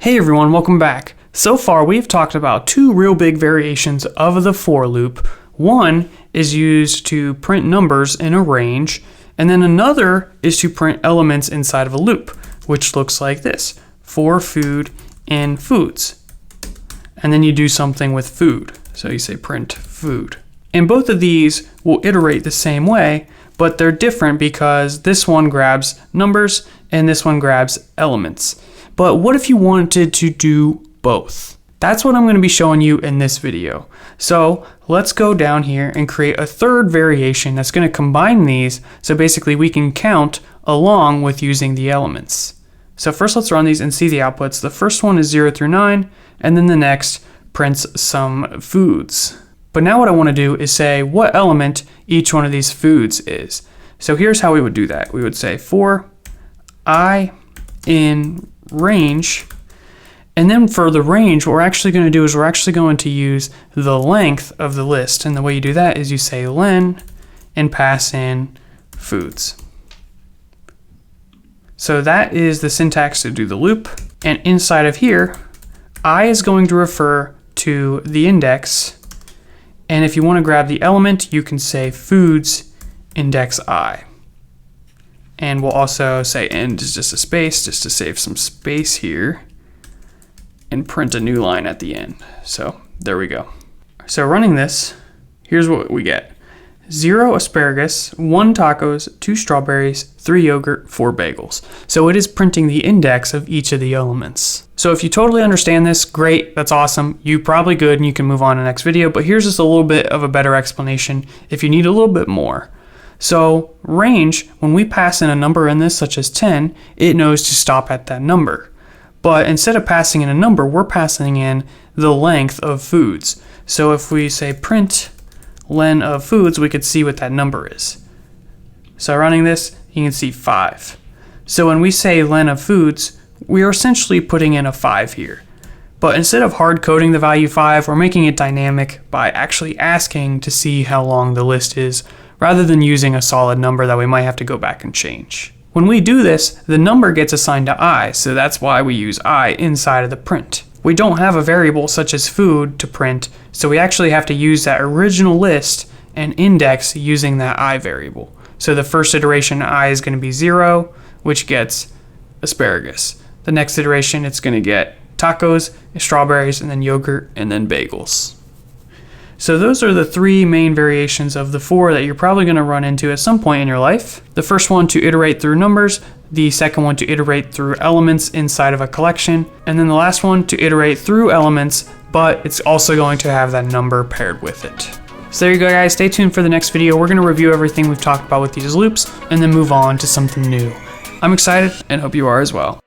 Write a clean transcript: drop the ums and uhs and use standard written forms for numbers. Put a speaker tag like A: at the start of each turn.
A: Hey everyone, welcome back. So far we've talked about two real big variations of the for loop. One is used to print numbers in a range, and then another is to print elements inside of a loop, which looks like this: for food in foods. And then you do something with food. So you say print food. And both of these will iterate the same way, but they're different because this one grabs numbers and this one grabs elements. But what if you wanted to do both? That's what I'm going to be showing you in this video. So let's go down here and create a third variation that's going to combine these, so basically we can count along with using the elements. So first let's run these and see the outputs. The first one is 0 through 9, and then the next prints some foods. But now what I want to do is say what element each one of these foods is. So here's how we would do that. We would say for I in range, and then for the range what we're actually going to do is we're actually going to use the length of the list, and the way you do that is you say len and pass in foods. So that is the syntax to do the loop, and inside of here I is going to refer to the index, and if you want to grab the element you can say foods index I. And we'll also say end is just a space, just to save some space here, and print a new line at the end. So there we go. So running this, here's what we get: 0 asparagus, 1 tacos, 2 strawberries, 3 yogurt, 4 bagels. So it is printing the index of each of the elements. So if you totally understand this, great, that's awesome. You probably good and you can move on to the next video, but here's just a little bit of a better explanation if you need a little bit more. So range, when we pass in a number in this, such as 10, it knows to stop at that number. But instead of passing in a number, we're passing in the length of foods. So if we say print len of foods, we could see what that number is. So running this, you can see 5. So when we say len of foods, we are essentially putting in a 5 here. But instead of hard coding the value 5, we're making it dynamic by actually asking to see how long the list is, rather than using a solid number that we might have to go back and change. When we do this, the number gets assigned to I, so that's why we use I inside of the print. We don't have a variable such as food to print, so we actually have to use that original list and index using that I variable. So the first iteration I is going to be 0, which gets asparagus. The next iteration it's going to get tacos, strawberries, and then yogurt, and then bagels. So those are the 3 main variations of the for that you're probably going to run into at some point in your life. The first one to iterate through numbers, the second one to iterate through elements inside of a collection, and then the last one to iterate through elements, but it's also going to have that number paired with it. So there you go guys, stay tuned for the next video. We're going to review everything we've talked about with these loops and then move on to something new. I'm excited and hope you are as well.